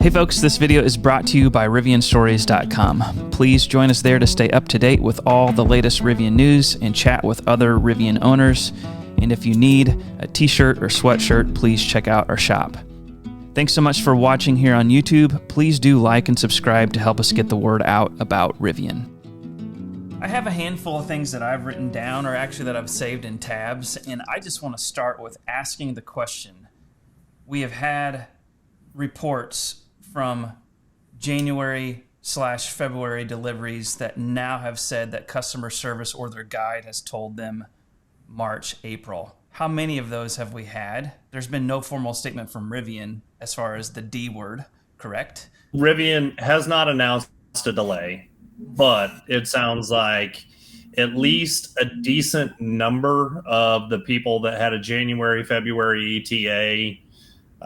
Hey folks, this video is brought to you by RivianStories.com. Please join us there to stay up to date with all the latest Rivian news and chat with other Rivian owners. And if you need a t-shirt or sweatshirt, please check out our shop. Thanks so much for watching here on YouTube. Please do like and subscribe to help us get the word out about Rivian. I have a handful of things that I've written down, or actually that I've saved in tabs, and I just want to start with asking the question. We have had reports from January/February deliveries that now have said that customer service or their guide has told them March, April. How many of those have we had? There's been no formal statement from Rivian as far as the D word, correct? Rivian has not announced a delay, but it sounds like at least a decent number of the people that had a January, February ETA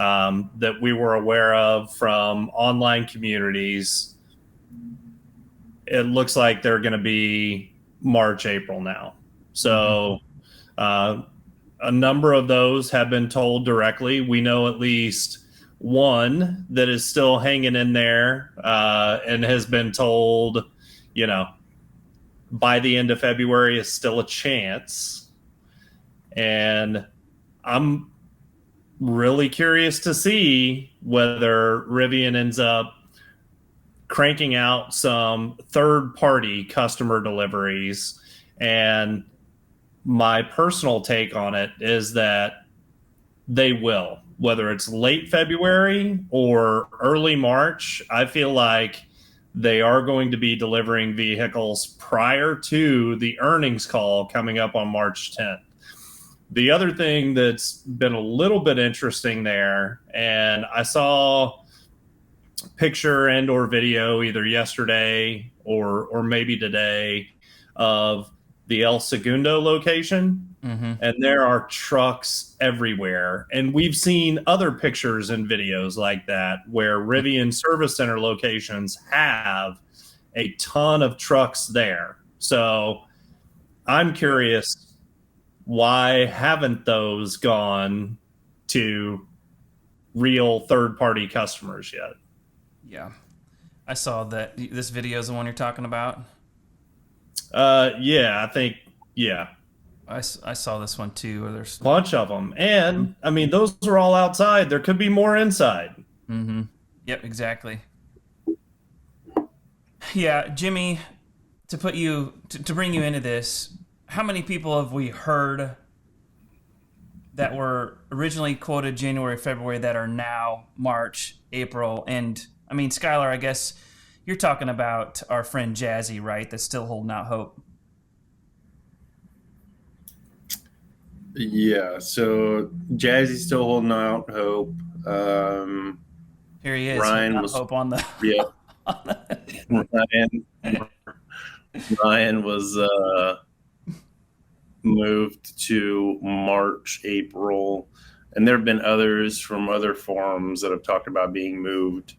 that we were aware of from online communities, it looks like they're going to be March, April now. So a number of those have been told directly. We know at least one that is still hanging in there and has been told, you know, by the end of February is still a chance. And I'm really curious to see whether Rivian ends up cranking out some third-party customer deliveries. And my personal take on it is that they will, whether it's late February or early March. I feel like they are going to be delivering vehicles prior to the earnings call coming up on March 10th. The other thing that's been a little bit interesting there, and I saw picture and or video either yesterday or maybe today of the El Segundo location, and there are trucks everywhere. And we've seen other pictures and videos like that where Rivian service center locations have a ton of trucks there. So I'm curious, why haven't those gone to real third-party customers yet? Yeah. I saw that. This video is the one you're talking about? Yeah, I think, yeah. I saw this one too. Or there's a bunch of them. And, I mean, those are all outside. There could be more inside. Yep, exactly. Yeah, Jimmy, to put you, to bring you into this, how many people have we heard that were originally quoted January, February that are now March, April? And I mean, Skylar, I guess you're talking about our friend Jazzy, right? That's still holding out hope. Yeah, so Jazzy's still holding out hope. Here he is. Ryan was hope on the Ryan was moved to March, April, and there have been others from other forums that have talked about being moved.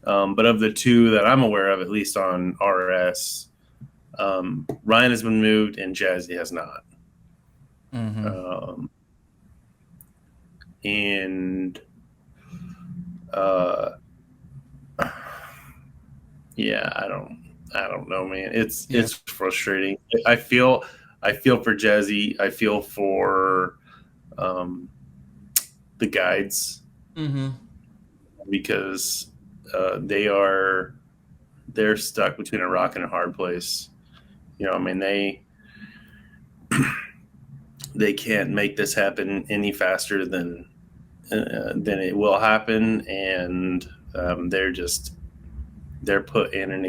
But of the two that I'm aware of, at least on RS, Ryan has been moved and Jazzy has not. Yeah, I don't know, man. It's frustrating. I feel for Jazzy. I feel for the guides because they're stuck between a rock and a hard place. You know, I mean, they can't make this happen any faster than it will happen, and they're put in an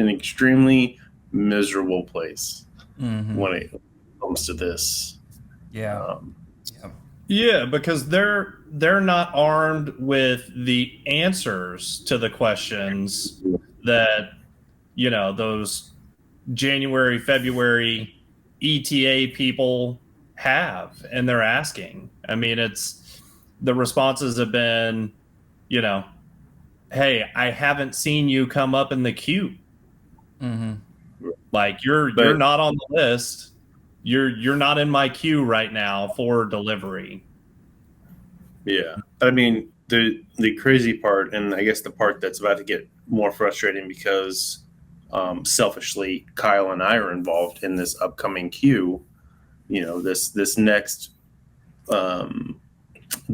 extremely miserable place when it comes to this. Yeah, because they're not armed with the answers to the questions that, you know, those January, February ETA people have, and they're asking. I mean, the responses have been, you know, hey, I haven't seen you come up in the queue. Like you're not on the list. You're not in my queue right now for delivery. Yeah. I mean, the crazy part, and I guess the part that's about to get more frustrating because selfishly Kyle and I are involved in this upcoming queue. This next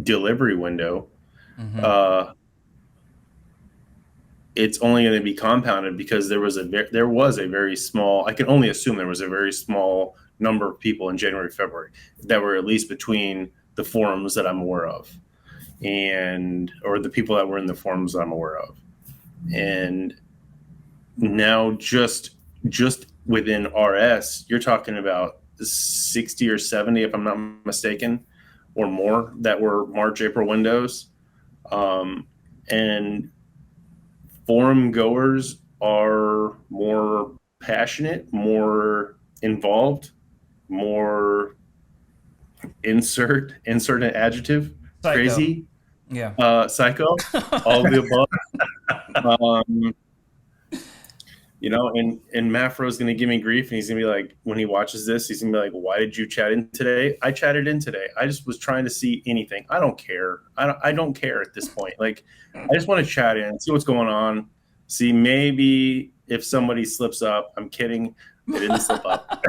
delivery window. Mm-hmm. It's only going to be compounded because there was a very small. I can only assume there was a very small number of people in January, February that were at least between the forums that I'm aware of, or the people that were in the forums that I'm aware of, and now just within RS, you're talking about 60 or 70, if I'm not mistaken, or more that were March, April windows, and forum goers are more passionate, more involved, more insert an adjective, Psycho. crazy, psycho, all of the above. And Mafro's going to give me grief, and he's going to be like, when he watches this, he's going to be like, why did you chat in today? I chatted in today. I just was trying to see anything. I don't care. I don't care at this point. Like, I just want to chat in, see what's going on, see maybe if somebody slips up. I'm kidding. They didn't slip up.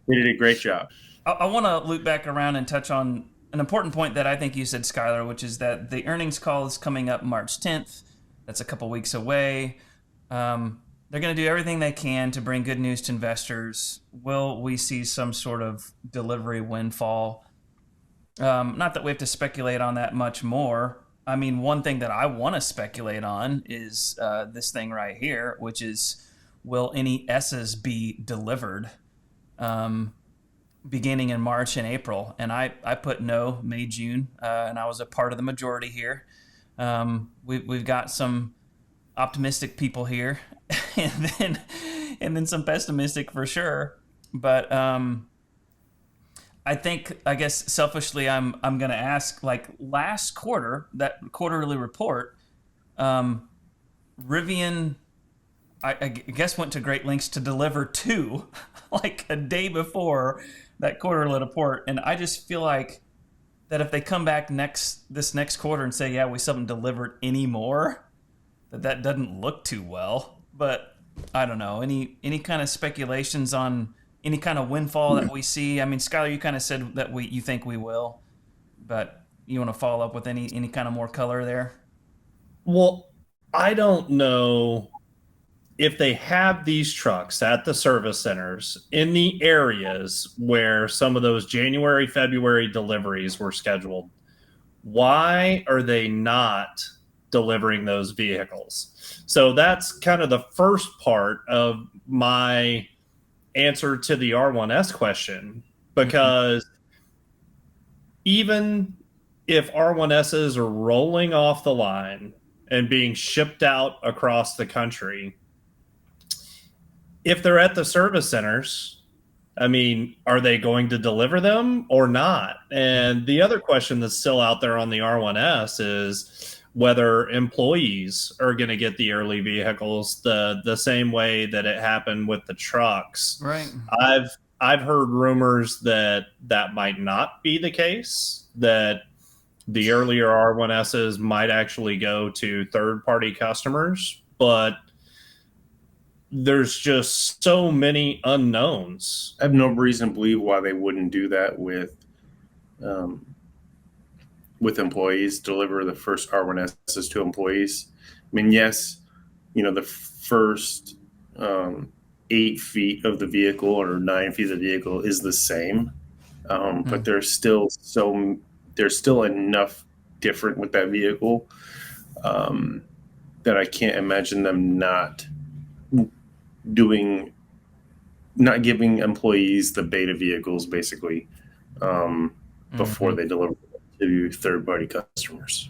They did a great job. I want to loop back around and touch on an important point that I think you said, Skylar, which is that the earnings call is coming up March 10th. That's a couple weeks away. They're going to do everything they can to bring good news to investors. Will we see some sort of delivery windfall? Not that we have to speculate on that much more. I mean, one thing that I want to speculate on is this thing right here, which is, will any S's be delivered beginning in March and April? And I put no, May, June, and I was a part of the majority here. We've got some optimistic people here, and then some pessimistic for sure. But I guess selfishly, I'm going to ask, like, last quarter, that quarterly report, Rivian, I guess, went to great lengths to deliver two, like a day before that quarterly report. And I just feel like that if they come back this next quarter and say, yeah, we still haven't delivered any more, that doesn't look too well. But I don't know. Any kind of speculations on any kind of windfall that we see? I mean, Skylar, you kind of said that you think we will, but you want to follow up with any kind of more color there? Well, I don't know if they have these trucks at the service centers in the areas where some of those January, February deliveries were scheduled. Why are they not delivering those vehicles? So that's kind of the first part of my answer to the R1S question, because even if R1Ss are rolling off the line and being shipped out across the country, if they're at the service centers, I mean, are they going to deliver them or not? And the other question that's still out there on the R1S is whether employees are going to get the early vehicles the same way that it happened with the trucks. Right. I've heard rumors that might not be the case, that the earlier R1Ss might actually go to third-party customers, but there's just so many unknowns. I have no reason to believe why they wouldn't do that with employees, deliver the first R1Ss to employees. I mean, yes, the first 8 feet of the vehicle or 9 feet of the vehicle is the same, but there's still enough different with that vehicle that I can't imagine them not giving employees the beta vehicles basically before they deliver to third-party customers.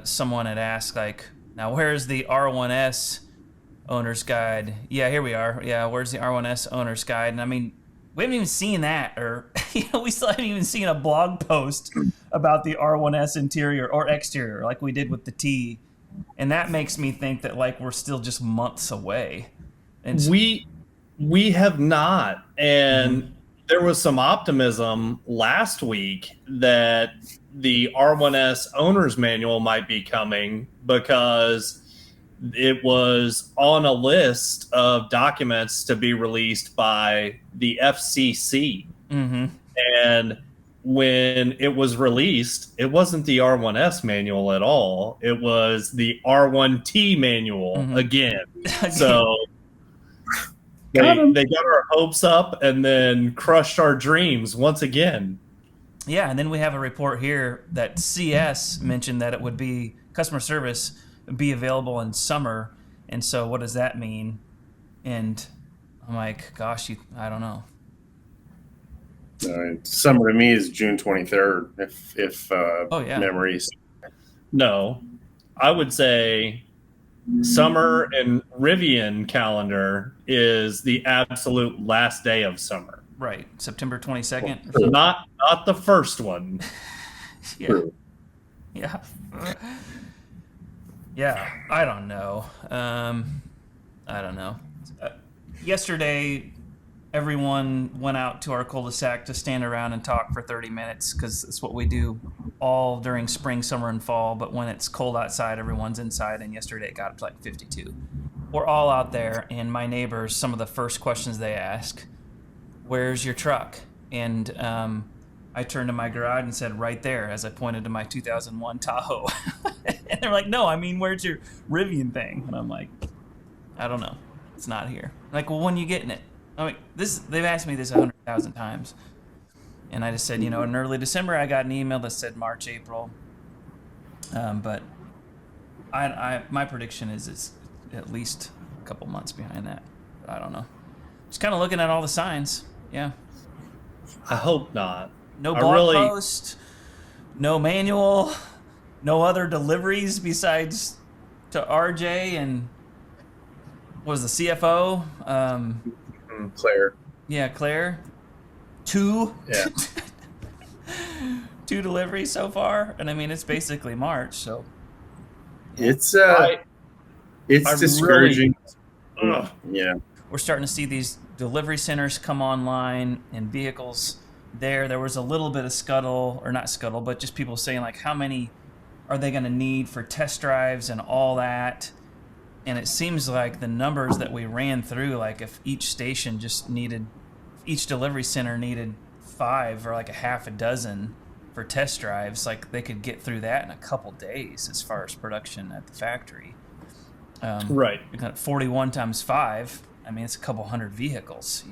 Someone had asked, like, now where's the R1S owner's guide? Yeah, here we are. Yeah, where's the R1S owner's guide? And I mean, we haven't even seen that, or we still haven't even seen a blog post about the R1S interior or exterior like we did with the T. And that makes me think that, like, we're still just months away. And we have not. And there was some optimism last week that the R1S owner's manual might be coming because it was on a list of documents to be released by the FCC. Mm-hmm. And when it was released, it wasn't the R1S manual at all. It was the R1T manual again. So they got our hopes up and then crushed our dreams once again. Yeah, and then we have a report here that CS mentioned that it would be customer service be available in summer. And so what does that mean? And I'm like, gosh, I don't know. Summer to me is June 23rd, if memories. No, I would say summer and Rivian calendar is the absolute last day of summer. Right, September 22nd. Not the first one. Yeah. Yeah. Yeah, I don't know. Yesterday, everyone went out to our cul-de-sac to stand around and talk for 30 minutes because it's what we do all during spring, summer, and fall. But when it's cold outside, everyone's inside. And yesterday it got up to like 52. We're all out there, and my neighbors, some of the first questions they ask, where's your truck? And I turned to my garage and said, right there, as I pointed to my 2001 Tahoe. And they're like, no, I mean, where's your Rivian thing? And I'm like, I don't know. It's not here. Like, well, when are you getting it? I'm like, they've asked me this 100,000 times. And I just said, in early December, I got an email that said March, April. But my prediction is it's at least a couple months behind that. But I don't know. Just kind of looking at all the signs. Yeah. I hope not. No blog post, no manual, no other deliveries besides to RJ and what was the CFO? Claire. Yeah, Claire. 2. Yeah. 2 deliveries so far, and I mean it's basically March, so it's discouraging. Yeah. We're starting to see these delivery centers come online and vehicles there. There was a little bit of scuttle, or not scuttle, but just people saying like, how many are they going to need for test drives and all that? And it seems like the numbers that we ran through, like if each station just needed, each delivery center needed 5 or like a half a dozen for test drives, like they could get through that in a couple days as far as production at the factory. Right. 41 times 5. I mean, it's a couple hundred vehicles,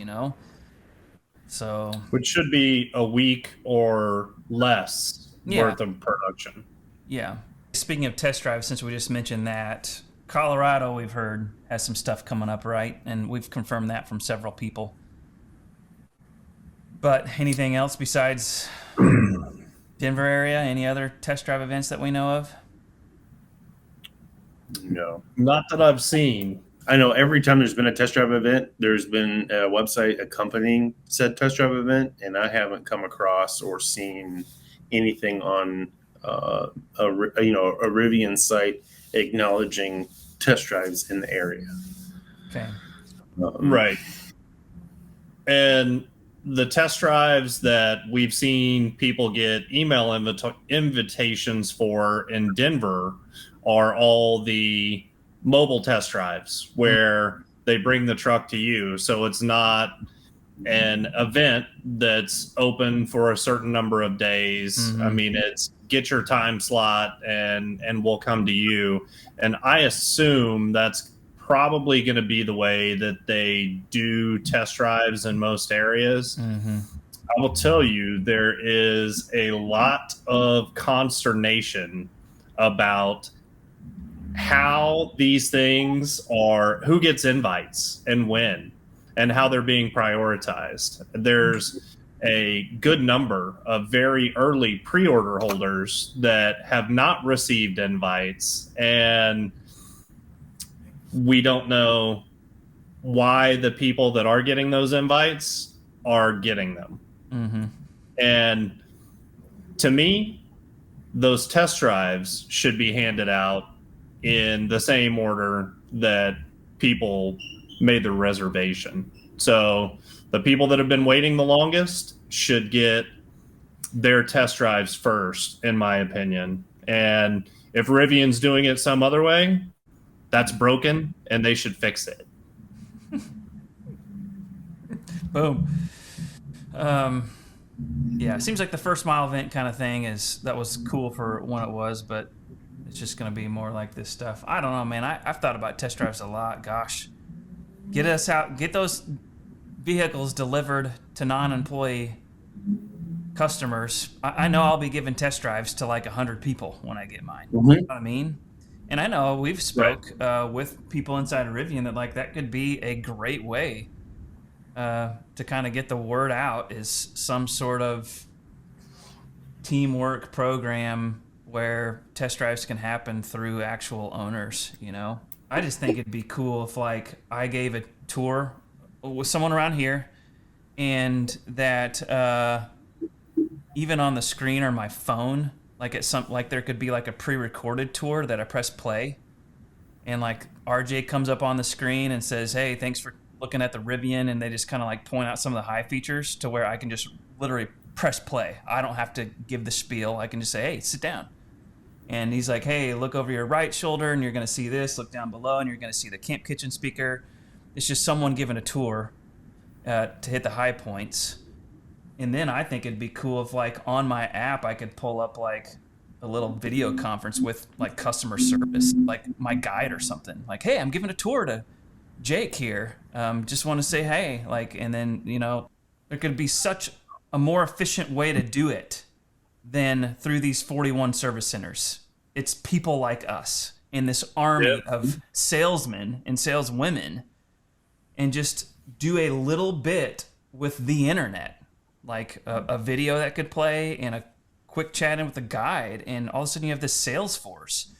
So, which should be a week or less worth of production. Yeah. Speaking of test drives, since we just mentioned that, Colorado, we've heard, has some stuff coming up, right? And we've confirmed that from several people. But anything else besides Denver area? Any other test drive events that we know of? No. Not that I've seen. I know every time there's been a test drive event, there's been a website accompanying said test drive event, and I haven't come across or seen anything on a Rivian site acknowledging test drives in the area. Okay. Right. And the test drives that we've seen people get email invitations for in Denver are all the mobile test drives where they bring the truck to you. So it's not an event that's open for a certain number of days. Mm-hmm. I mean, it's get your time slot and we'll come to you. And I assume that's probably going to be the way that they do test drives in most areas. Mm-hmm. I will tell you, there is a lot of consternation about how these things are, who gets invites and when, and how they're being prioritized. There's a good number of very early pre-order holders that have not received invites, and we don't know why the people that are getting those invites are getting them. Mm-hmm. And to me, those test drives should be handed out in the same order that people made their reservation. So the people that have been waiting the longest should get their test drives first, in my opinion. And if Rivian's doing it some other way, that's broken and they should fix it. Boom. Yeah, it seems like the first mile event kind of thing that was cool for when it was, but it's just going to be more like this stuff. I don't know, man. I've thought about test drives a lot. Gosh, get us out, get those vehicles delivered to non-employee customers. I know I'll be giving test drives to like 100 people when I get mine. Mm-hmm. You know what I mean? And I know we've spoke with people inside of Rivian that like that could be a great way to kind of get the word out, is some sort of teamwork program where test drives can happen through actual owners, you know? I just think it'd be cool if like I gave a tour with someone around here and that even on the screen or my phone, like there could be like a pre-recorded tour that I press play and like RJ comes up on the screen and says, "Hey, thanks for looking at the Rivian," and they just kind of like point out some of the high features to where I can just literally press play. I don't have to give the spiel. I can just say, "Hey, sit down." And he's like, "Hey, look over your right shoulder and you're going to see this. Look down below and you're going to see the camp kitchen speaker." It's just someone giving a tour to hit the high points. And then I think it'd be cool if like on my app I could pull up like a little video conference with like customer service, like my guide or something. Like, "Hey, I'm giving a tour to Jake here. Just want to say hey." Like, and then, you know, there could be such a more efficient way to do it than through these 41 service centers. It's people like us in this army of salesmen and saleswomen, and just do a little bit with the internet, like a video that could play and a quick chat in with a guide, and all of a sudden you have this sales force.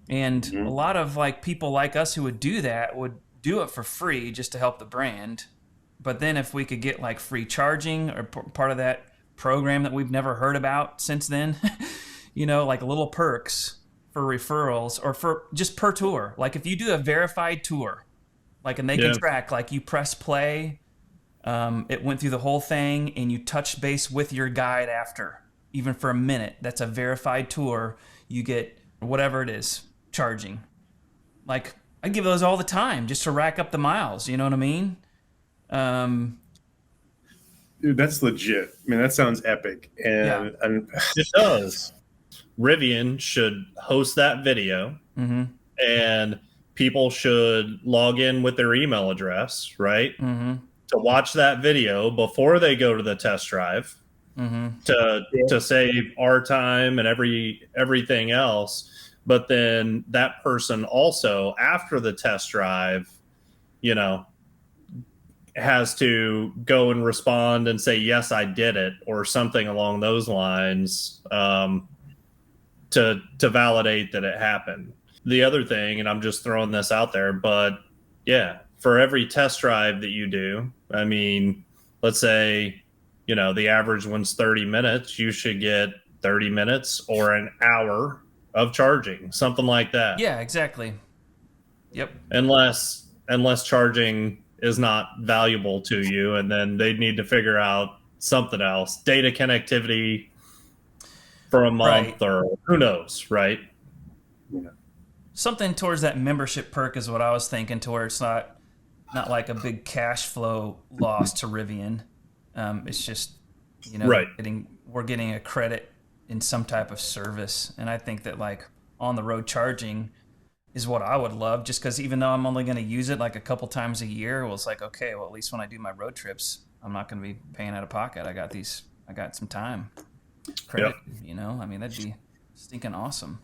And a lot of like people like us who would do that would do it for free just to help the brand. But then if we could get like free charging or part of that program that we've never heard about since then, you know, like little perks for referrals or for just per tour. Like if you do a verified tour, like, and they can track, like you press play, it went through the whole thing and you touch base with your guide after, even for a minute, that's a verified tour. You get whatever it is, charging. Like I give those all the time just to rack up the miles. You know what I mean? Dude, that's legit. I mean, that sounds epic. And it does. Rivian should host that video, and people should log in with their email address, right? To watch that video before they go to the test drive, to save our time and everything else. But then that person also, after the test drive, you know, has to go and respond and say, "Yes, I did it," or something along those lines, to validate that it happened. The other thing, and I'm just throwing this out there, but yeah, for every test drive that you do, I mean, let's say, you know, the average one's 30 minutes, you should get 30 minutes or an hour of charging, something like that. Yeah, exactly. Yep. Unless charging is not valuable to you, and then they need to figure out something else, data connectivity for a month, or who knows, right? Yeah. Something towards that membership perk is what I was thinking, to where it's not like a big cash flow loss to Rivian. It's just, you know, we're getting a credit in some type of service. And I think that like on the road charging is what I would love, just because even though I'm only going to use it like a couple times a year, well, it's like, okay, well, at least when I do my road trips, I'm not going to be paying out of pocket. I got some time credit, you know? I mean, that'd be stinking awesome.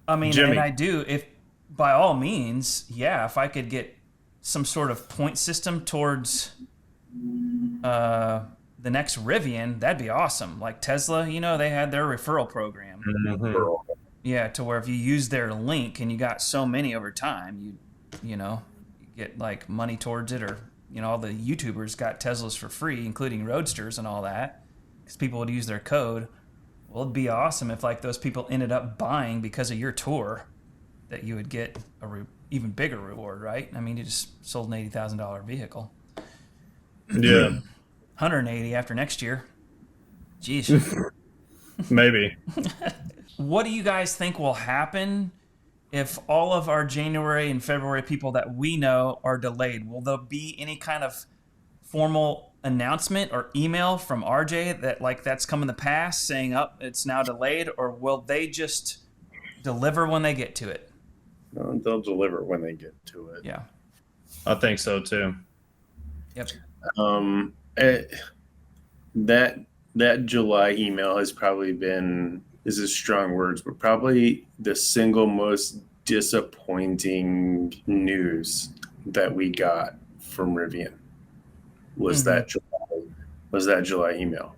I mean, Jimmy. And I do, if by all means, yeah, if I could get some sort of point system towards the next Rivian, that'd be awesome. Like Tesla, you know, they had their referral program. Yeah, to where if you use their link and you got so many over time, you know, you get like money towards it, or, you know, all the YouTubers got Teslas for free, including Roadsters and all that, because people would use their code. Well, it'd be awesome if like those people ended up buying because of your tour, that you would get a even bigger reward, right? I mean, you just sold an $80,000 vehicle. Yeah, 180 after next year. Jeez. maybe. What do you guys think will happen if all of our January and February people that we know are delayed? Will there be any kind of formal announcement or email from RJ that like that's coming to pass saying up it's now delayed, or will they just deliver when they get to it? They'll deliver when they get to it. Yeah. I think so too. Yep. That that July email has probably been, this is strong words, but probably the single most disappointing news that we got from Rivian was that July email.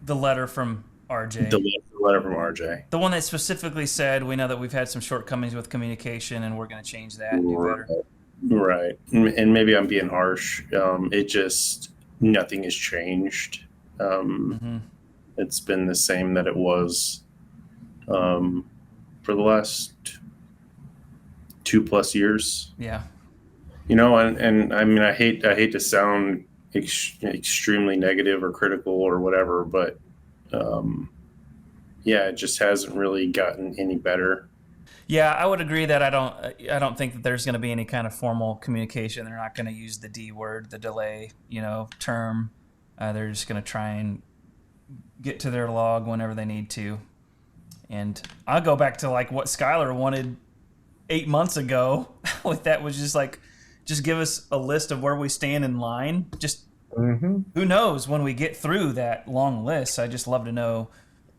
The letter from RJ. The letter from RJ. The one that specifically said, we know that we've had some shortcomings with communication and we're going to change that and do better. Right. And maybe I'm being harsh. It just, nothing has changed. It's been the same that it was for the last 2+ years. Yeah. You know, and I mean, I hate to sound extremely negative or critical or whatever, but yeah, it just hasn't really gotten any better. Yeah, I would agree that I don't think that there's going to be any kind of formal communication. They're not going to use the D word, the delay, term. They're just going to try and get to their log whenever they need to. And I'll go back to like what Skylar wanted 8 months ago. With that was just like, just give us a list of where we stand in line. Just who knows when we get through that long list. I just love to know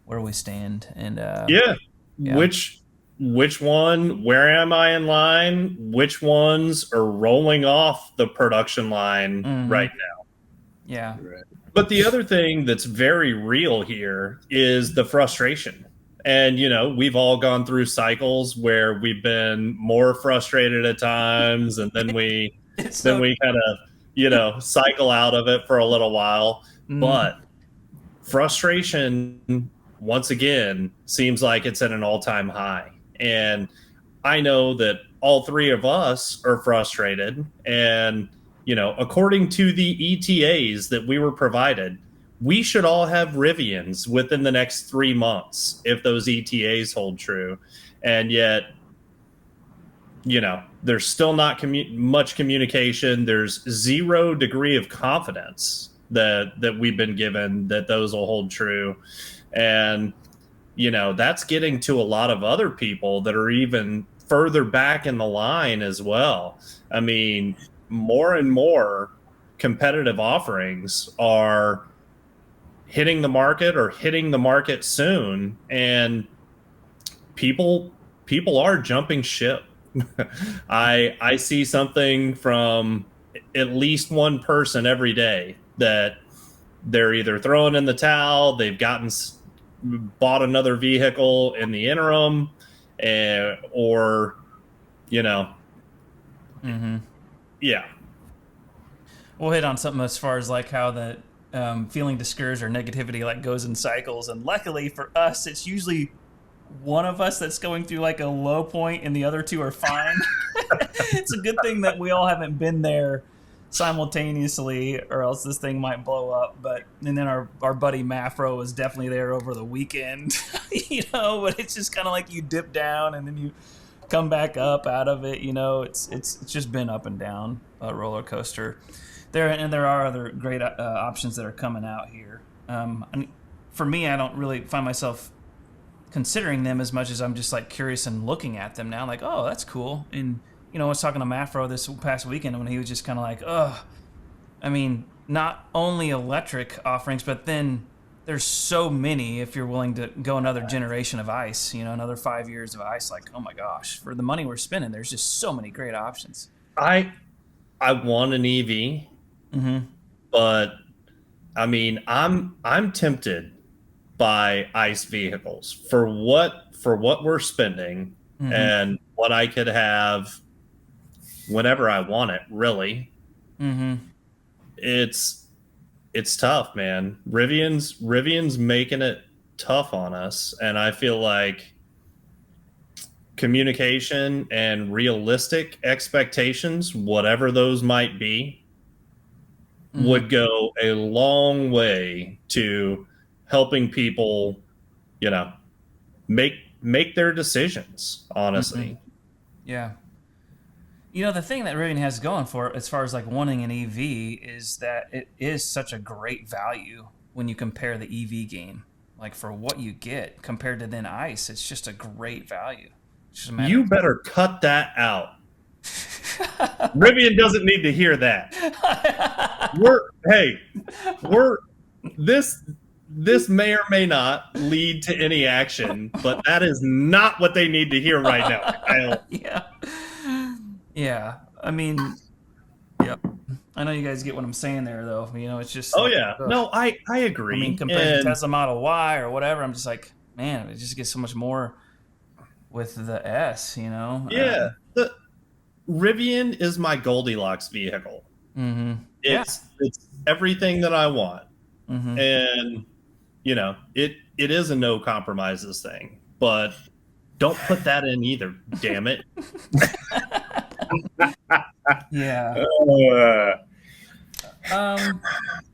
where we stand. And Yeah. Which one, where am I in line? Which ones are rolling off the production line right now? Yeah. Right. But the other thing that's very real here is the frustration. And, we've all gone through cycles where we've been more frustrated at times, and then we kind of, cycle out of it for a little while. But frustration, once again, seems like it's at an all-time high. And I know that all three of us are frustrated. And, according to the ETAs that we were provided, we should all have Rivians within the next 3 months if those ETAs hold true. And yet, there's still not much communication. There's 0 degree of confidence that we've been given that those will hold true. And that's getting to a lot of other people that are even further back in the line as well. I mean, more and more competitive offerings are hitting the market or hitting the market soon, and people are jumping ship. I see something from at least one person every day that they're either throwing in the towel, they've bought another vehicle in the interim, or yeah. We'll hit on something as far as like how the feeling discouraged or negativity like goes in cycles, and luckily for us it's usually one of us that's going through like a low point and the other two are fine. It's a good thing that we all haven't been there simultaneously, or else this thing might blow up. And then our buddy Mafro was definitely there over the weekend. But it's just kind of like you dip down and then you come back up out of it. It's just been up and down, a roller coaster. There are other great options that are coming out here. For me, I don't really find myself considering them as much as I'm just like curious and looking at them now, like, oh, that's cool. And I was talking to Mafro this past weekend when he was just kind of like, I mean, not only electric offerings, but then there's so many. If you're willing to go another generation of ICE, another 5 years of ICE, like, oh my gosh, for the money we're spending, there's just so many great options. I want an EV, but I mean, I'm tempted by ICE vehicles for what we're spending and what I could have whenever I want it. Really, it's tough, man. Rivian's making it tough on us, and I feel like communication and realistic expectations, whatever those might be, would go a long way to helping people, you know, make their decisions, honestly. Yeah. You know, the thing that Rivian has going for it, as far as like wanting an EV, is that it is such a great value when you compare the EV game. Like for what you get compared to then ICE, it's just a great value. It's just a matter You better cut that out. Rivian doesn't need to hear that. We're this may or may not lead to any action, but that is not what they need to hear right now, Kyle. Yeah. Yeah. I mean, yep. I know you guys get what I'm saying there, though. You know, it's just. Oh like, yeah, ugh. no, I agree. I mean, compared to Tesla Model Y or whatever, I'm just like, man, it just gets so much more with the S. You know. Yeah, the Rivian is my Goldilocks vehicle. It's everything that I want, and you know, it is a no compromises thing. But don't put that in either. Damn it. Yeah.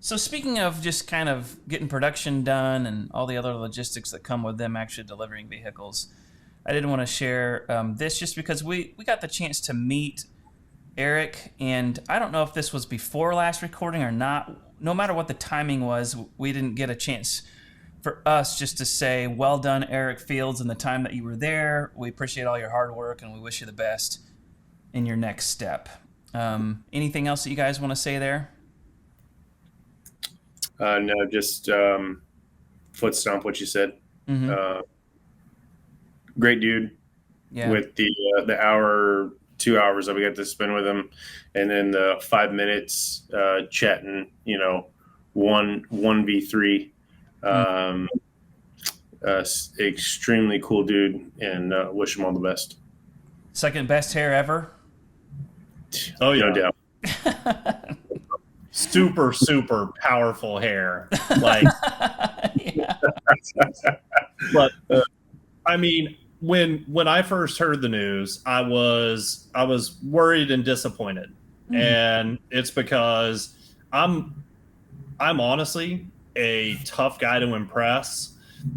So speaking of just kind of getting production done and all the other logistics that come with them actually delivering vehicles, I did want to share this just because we got the chance to meet Eric, and I don't know if this was before last recording or not. No matter what the timing was, we didn't get a chance for us just to say, well done, Eric Fields, and the time that you were there. We appreciate all your hard work, and we wish you the best in your next step. Anything else that you guys want to say there? No, just foot stomp what you said. Great dude. Yeah. With the hour, 2 hours that we got to spend with him, and then the 5 minutes chatting, you know, 1v3. Extremely cool dude, and wish him all the best. Second best hair ever. Oh yeah, no doubt. Super powerful hair, like. But I mean, when I first heard the news, I was worried and disappointed, and it's because I'm honestly a tough guy to impress,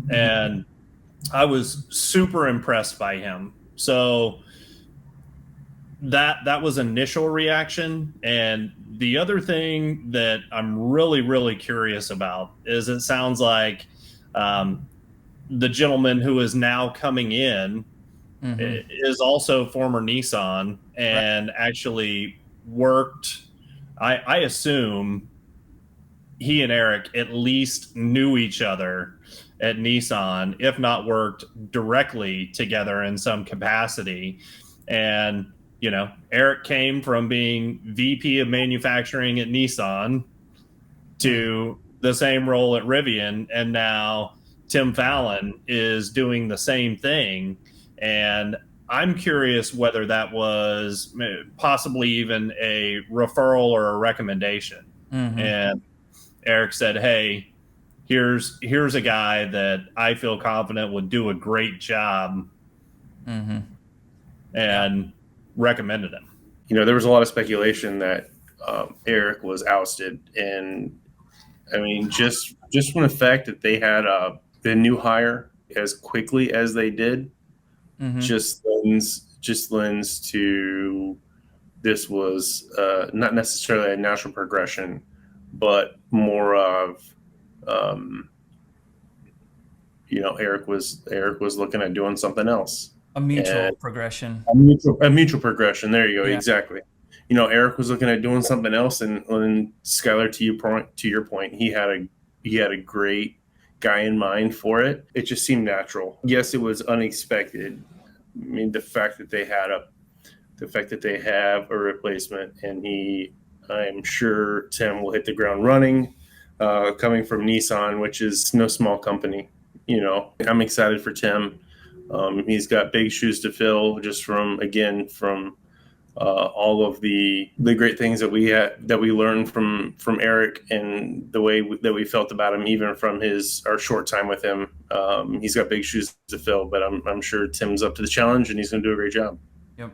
and I was super impressed by him. So that was initial reaction. And the other thing that I'm really curious about is it sounds like the gentleman who is now coming in is also former Nissan and actually worked. I assume he and Eric at least knew each other at Nissan, if not worked directly together in some capacity. And, you know, Eric came from being VP of manufacturing at Nissan to the same role at Rivian, and now Tim Fallon is doing the same thing. And I'm curious whether that was possibly even a referral or a recommendation. And Eric said, hey, here's a guy that I feel confident would do a great job, and recommended him. You know, there was a lot of speculation that Eric was ousted, and I mean, just from the fact that they had the new hire as quickly as they did, just lends to this was not necessarily a natural progression, but more of you know, Eric was looking at doing something else. A mutual progression. A mutual progression. There you go. Yeah. Exactly. You know, Eric was looking at doing something else, and Skylar, to your point, he had a great guy in mind for it. It just seemed natural. Yes, it was unexpected. I mean, the fact that they have a replacement, and I'm sure Tim will hit the ground running, coming from Nissan, which is no small company. You know, I'm excited for Tim. He's got big shoes to fill, just from all of the great things that we learned from Eric, and the way that we felt about him, even from our short time with him. He's got big shoes to fill, but I'm sure Tim's up to the challenge, and he's going to do a great job. Yep.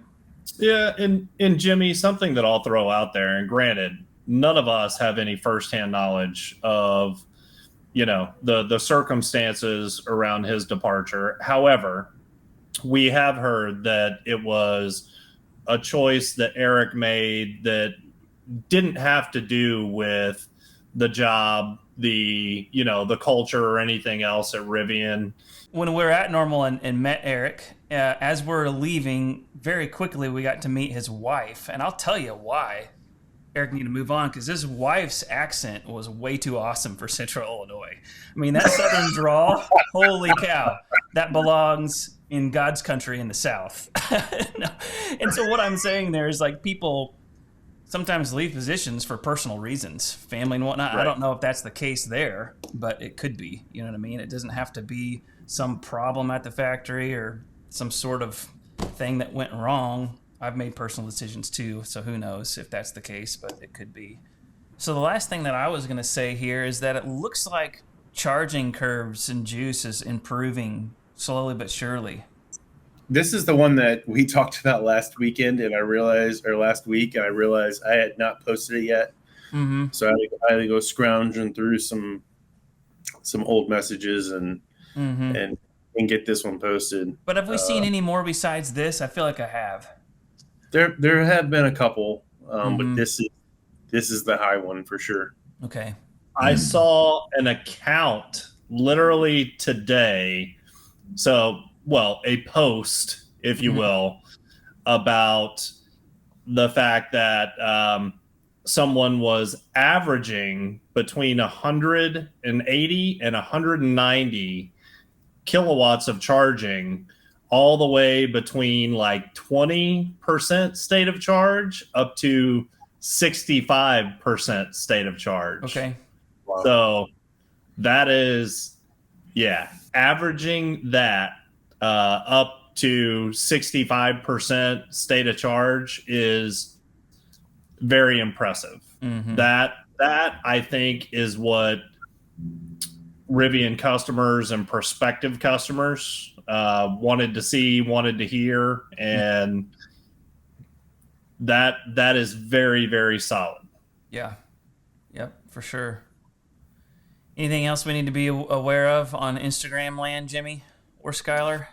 Yeah, and Jimmy, something that I'll throw out there, and granted, none of us have any firsthand knowledge of, the circumstances around his departure. However, we have heard that it was a choice that Eric made that didn't have to do with the job, the culture, or anything else at Rivian. When we were at Normal and met Eric, as we're leaving, very quickly we got to meet his wife, and I'll tell you why Eric needed to move on, because his wife's accent was way too awesome for Central Illinois. I mean, that southern drawl, holy cow, that belongs in God's country in the South. No. And so what I'm saying there is, like, people sometimes leave positions for personal reasons, family and whatnot. Right. I don't know if that's the case there, but it could be. You know what I mean? It doesn't have to be some problem at the factory or some sort of thing that went wrong. I've made personal decisions too, so who knows if that's the case, but it could be. So the last thing that I was going to say here is that it looks like charging curves and juice is improving slowly but surely. This is the one that we talked about last weekend, and last week, and I realized I had not posted it yet. Mm-hmm. So I had to go scrounging through some old messages and get this one posted. But have we seen any more besides this? I feel like I have. There have been a couple, but this is the high one for sure. Okay. I saw an account literally today. So, a post, if you will, about the fact that someone was averaging between 180 and 190 kilowatts of charging, all the way between like 20% state of charge up to 65% state of charge. Okay. Wow. So that is, averaging that up to 65% state of charge is very impressive. Mm-hmm. That I think is what Rivian customers and prospective customers wanted to see, wanted to hear, and that is very, very solid. Yeah. Yep, for sure. Anything else we need to be aware of on Instagram land, Jimmy or Skylar?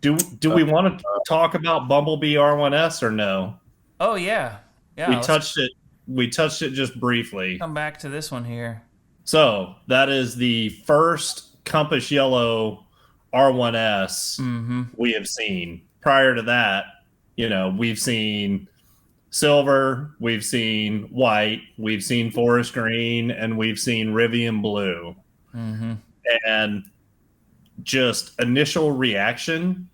Do we want to talk about Bumblebee R1S or no? Oh yeah. We touched it. We touched it just briefly. Come back to this one here. So that is the first Compass Yellow R1S we have seen. Prior to that, we've seen silver, we've seen white, we've seen forest green, and we've seen Rivian blue. Mm-hmm. And just initial reaction,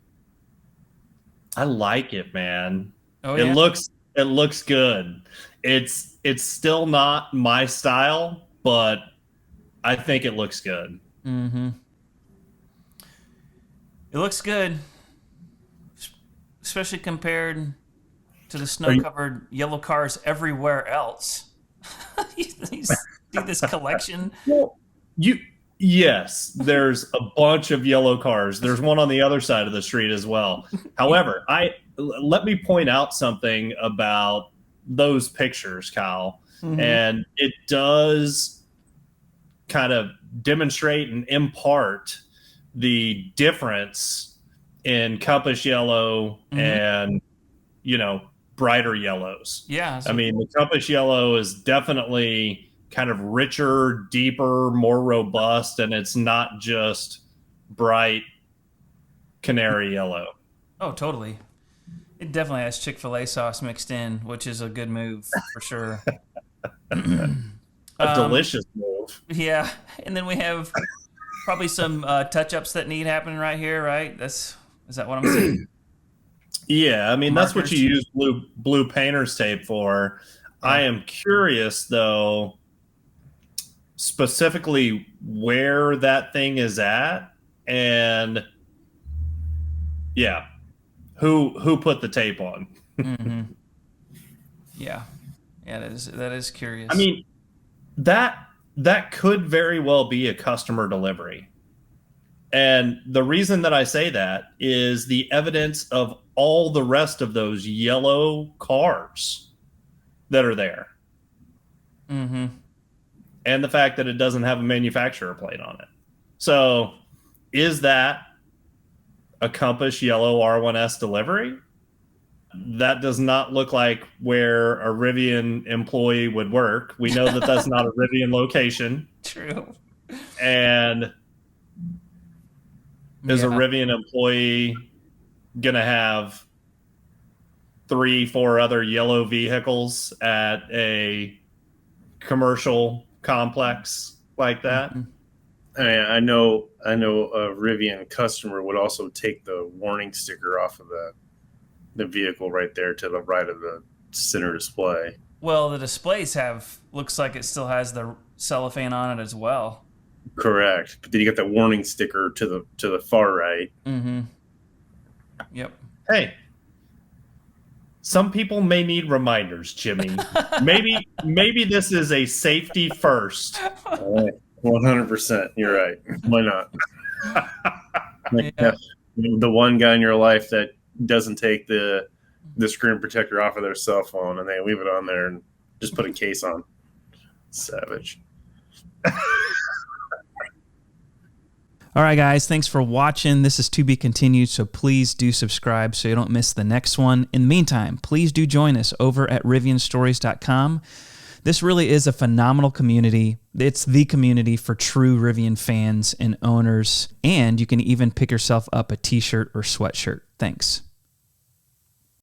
I like it, man. Oh, yeah? It looks good. It's still not my style, but I think it looks good. Mm-hmm. It looks good, especially compared to the snow-covered yellow cars everywhere else. You see this collection? Well, yes, there's a bunch of yellow cars. There's one on the other side of the street as well. However, let me point out something about those pictures, Kyle. Mm-hmm. And it does kind of demonstrate and impart the difference in Compass Yellow and, brighter yellows. Yeah. I mean, the Compass Yellow is definitely kind of richer, deeper, more robust, and it's not just bright canary yellow. Oh, totally. It definitely has Chick-fil-A sauce mixed in, which is a good move for sure. A delicious move. Yeah, and then we have probably some touch-ups that need happening right here, right? Is that what I'm saying? Yeah, I mean, markers. That's what you use blue painter's tape for. Yeah. I am curious, though, specifically where that thing is at, and who put the tape on. Mm-hmm. Yeah, that is curious. I mean, that could very well be a customer delivery. And the reason that I say that is the evidence of all the rest of those yellow cars that are there. Mm-hmm. and the fact that it doesn't have a manufacturer plate on it. So is that a Compass yellow R1S delivery? That does not look like where a Rivian employee would work. We know that that's not a Rivian location. True. And is a Rivian employee going to have 3-4 other yellow vehicles at a commercial complex like that? Mm-hmm. I know a Rivian customer would also take the warning sticker off of the vehicle right there to the right of the center display. Well, the displays looks like it still has the cellophane on it as well. Correct. But then you get the warning sticker to the far right. Mm-hmm. Yep. Hey, some people may need reminders, Jimmy. maybe this is a safety first. 100%. You're right. Why not? Yeah. The one guy in your life that doesn't take the screen protector off of their cell phone and they leave it on there and just put a case on. Savage. All right, guys, thanks for watching. This is to be continued, so please do subscribe so you don't miss the next one. In the meantime, please do join us over at rivianstories.com. This really is a phenomenal community. It's the community for true Rivian fans and owners, and you can even pick yourself up a t-shirt or sweatshirt. Thanks.